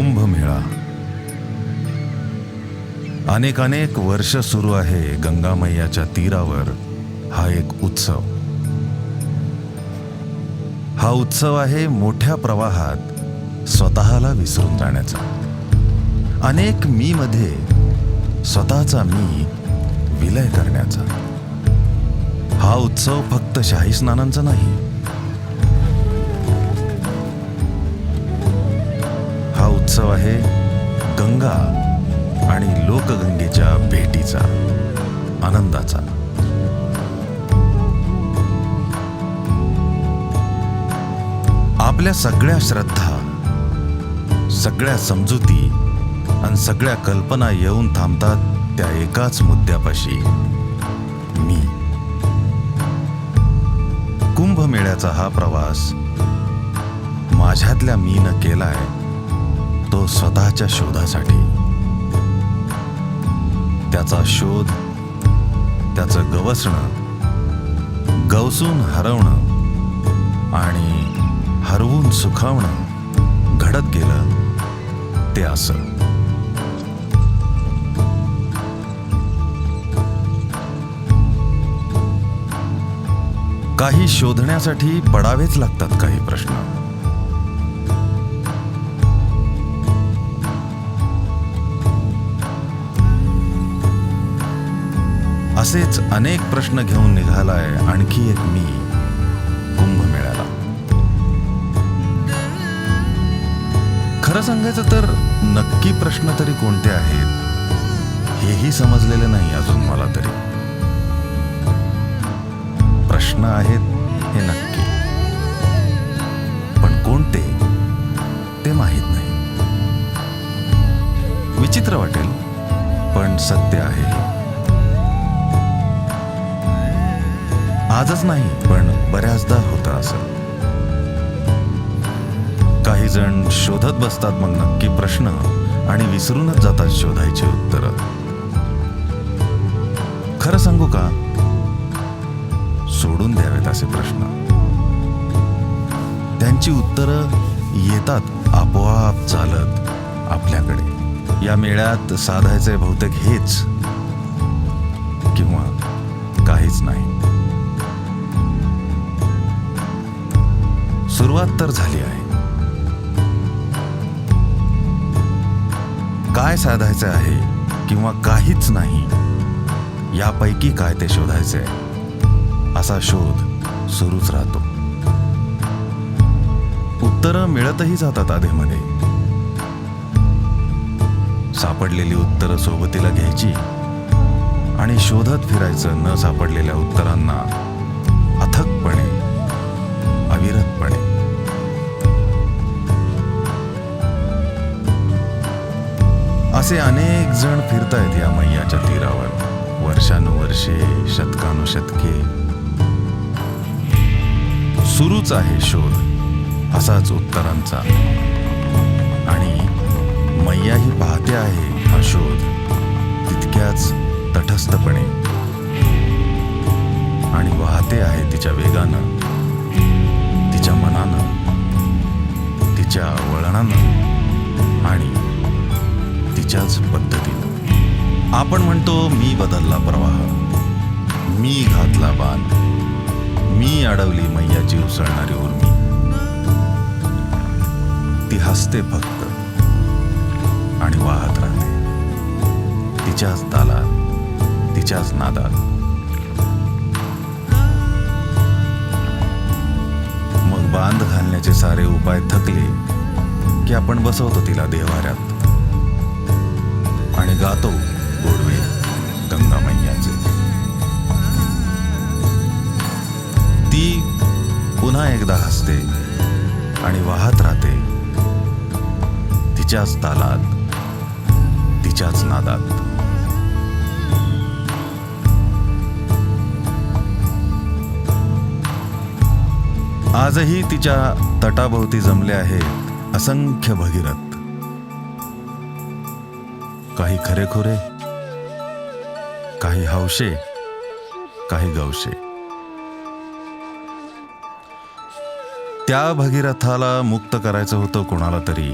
कुंभमेळा अनेक वर्ष सुरू आहे गंगा मैयाच्या तीरावर हा एक उत्सव. हा उत्सव आहे मोठ्या प्रवाहात स्वतःला विसरून जाण्याचा. अनेक मी मध्ये स्वतःचा मी विलय करण्याचा. हा उत्सव फक्त शाही स्नानांचा नाही. हा उत्सव आहे गंगा आणि लोकगंगेच्या भेटीचा, आनंदाचा. आपल्या सगळ्या श्रद्धा, सगळ्या समजुती आणि सगळ्या कल्पना येऊन थांबतात त्या एकाच मुद्द्यापाशी, मी. कुंभमेळ्याचा हा प्रवास माझ्यातल्या मीनं केलाय, तो स्वतःच्या शोधासाठी. त्याचा शोध, त्याचं गवसणं, गवसून हरवणं आणि हरवून सुखावणं घडत गेलं ते असं. काही शोधण्यासाठी पडावेच लागतात काही प्रश्न. असेच अनेक प्रश्न घेऊन निघालाय आणखी एक मी कुंभमेळ्याला. खरं सांगायचं तर नक्की प्रश्न तरी कोणते आहेत हेही समजलेले नाही अजून मला तरी. प्रश्न आहेत हे नक्की, पण कोणते ते माहीत नाही. विचित्र वाटेल पण सत्य आहे. आजच नाही पण बऱ्याचदा होतं असं. काही जण शोधत बसतात मग नक्की प्रश्न आणि विसरूनच जातात शोधायची उत्तरं. खरं सांगू का, सोडून द्यावेत असे प्रश्न. त्यांची उत्तरं येतात आपोआप चालत आपल्याकडे. या मेळ्यात साधायचे बहुतेक हेच किंवा काहीच नाही. सुरुवात तर झाली आहे. काय साधायचं आहे किंवा काहीच नाही यापैकी काय ते शोधायचे, असा शोध सुरूच राहतो. उत्तरं मिळतही जातात आधीमध्ये. सापडलेली उत्तरं सोबतीला घ्यायची आणि शोधत फिरायचं न सापडलेल्या उत्तरांना अथकपणे, अविरतपणे. असे अनेक जण फिरतायत या मैयाच्या तीरावर, वर्षानुवर्षे, शतकानुशतके. सुरूच आहे शोध असाच उत्तरांचा. आणि मैयाही पाहते आहे हा शोध तितक्याच तटस्थपणे आणि वाहते आहे तिच्या वेगानं, तिच्या मनानं, तिच्या वळणानं आणि तिच्याच पद्धतीनं. आपण म्हणतो मी बदलला प्रवाह, मी घातला बाण, मी अडवली मैयाची उसळणारी उर्मी. ती हसते फक्त आणि वाहत राहते तिच्याच तालात, तिच्याच नादात. मग बांध घालण्याचे सारे उपाय थकले की आपण बसवतो तिला देव्हाऱ्यात आणि गातो गोडवे गंगा मैयाचे. ती पुन्हा एकदा हसते आणि वाहत राहते तिच्याच तालात, तिच्याच नादात. आजही तिच्या तटाभोवती जमले आहेत असंख्य भगीरथ. काही खरेखुरे, काही हौशे, काही गवशे. त्या भगीरथाला मुक्त करायचं होतं कोणाला तरी,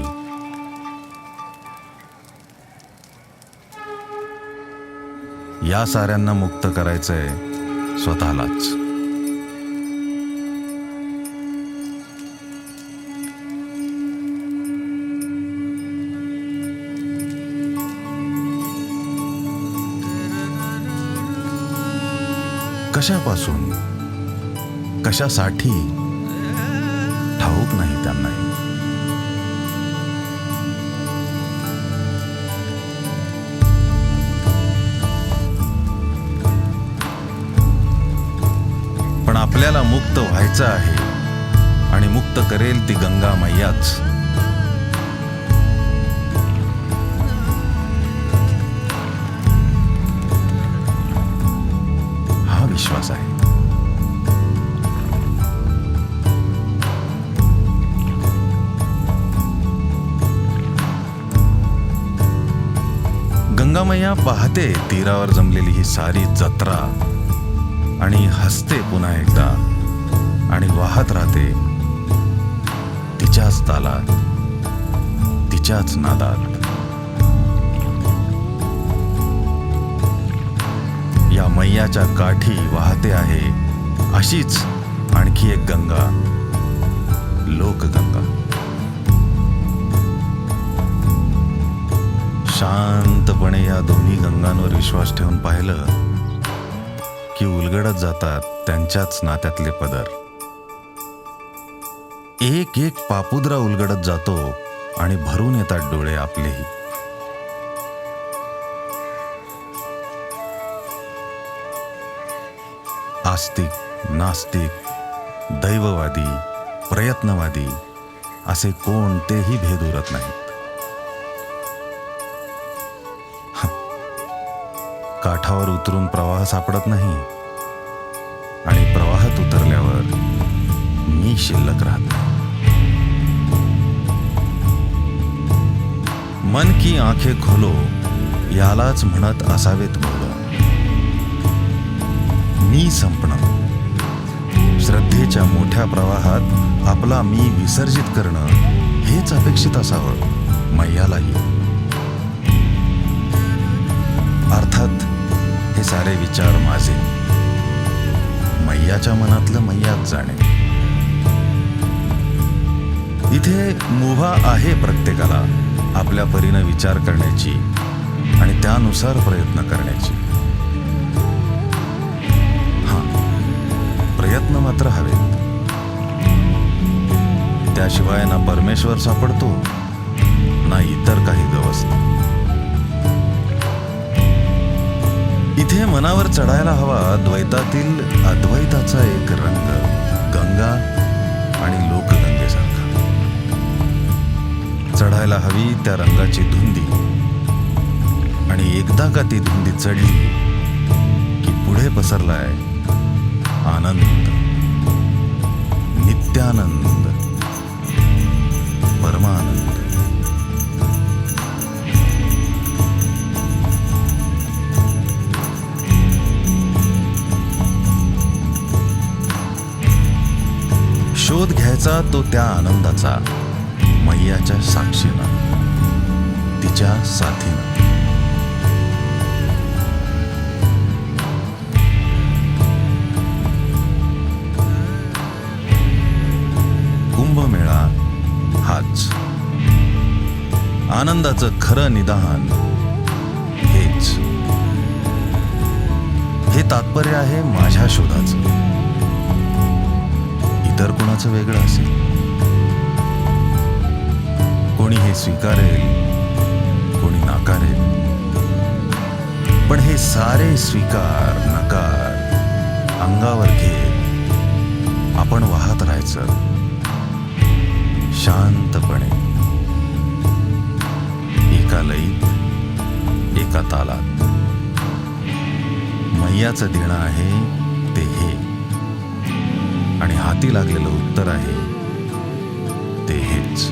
या साऱ्यांना मुक्त करायचंय स्वतःलाच. कशापासून, कशासाठी ठाऊक नाही त्यांनाही. पण आपल्याला मुक्त व्हायचं आहे आणि मुक्त करेल ती गंगा मैयाच. हा विश्वास आहे. गंगामैया पाहते तीरावर जमलेली ही सारी जत्रा आणि हसते पुन्हा एकदा आणि वाहत राहते तिच्याच तालात, तिच्याच नादात. या मैयाच्या काठी वाहते आहे अशीच आणखी एक गंगा, लोकगंगा. शांतपणे या दोन्ही गंगांवर विश्वास ठेवून पाहिलं की उलगडत जातात त्यांच्याच नात्यातले पदर. एक एक पापुद्रा उलगडत जातो आणि भरून येतात डोळे आपलेही. आस्तिक, नास्तिक, दैववादी, प्रयत्नवादी असे कोणतेही भेद उरत नाहीत. काठावर उतरून प्रवाह सापडत नाही आणि प्रवाहात उतरल्यावर मी शिल्लक राहत नाही. मन की आंखें खोलो यालाच म्हणत असावेत बोल. मी संपणं, श्रद्धेच्या मोठ्या प्रवाहात आपला मी विसर्जित करणं हेच अपेक्षित असावं मैयालाही. अर्थात हे सारे विचार माझे, मैयाच्या मनातलं मैयात जाणे. इथे मुभा आहे प्रत्येकाला आपल्या परीनं विचार करण्याची आणि त्यानुसार प्रयत्न करण्याची. प्रयत्न मात्र हवेत. त्याशिवाय ना परमेश्वर सापडतो ना इतर काही गवसतं. इथे मनावर चढायला हवा द्वैतातील अद्वैताचा एक रंग, गंगा आणि लोकगंगेसारखा. चढायला हवी त्या रंगाची धुंदी आणि एकदा का ती धुंदी चढली की पुढे पसरलाय आनंद, नित्यानंद, परमानंद. शोध घ्यायचा तो त्या आनंदाचा मैयाच्या साक्षीनं, तिच्या साथीनं. कुंभमेळा हाच, आनंदाचं खरं निदान हेच. हे तात्पर्य आहे माझ्या शोधाचं, इतर कोणाचं वेगळं असेल. कोणी हे स्वीकारेल, कोणी नाकारेल, पण हे सारे स्वीकार नकार अंगावर घेत आपण वाहत राहायचं शांतपणे, एका लयीत, एका तालात. मैयाचं देणं आहे ते हे आणि हाती लागलेलं उत्तर आहे ते हेच.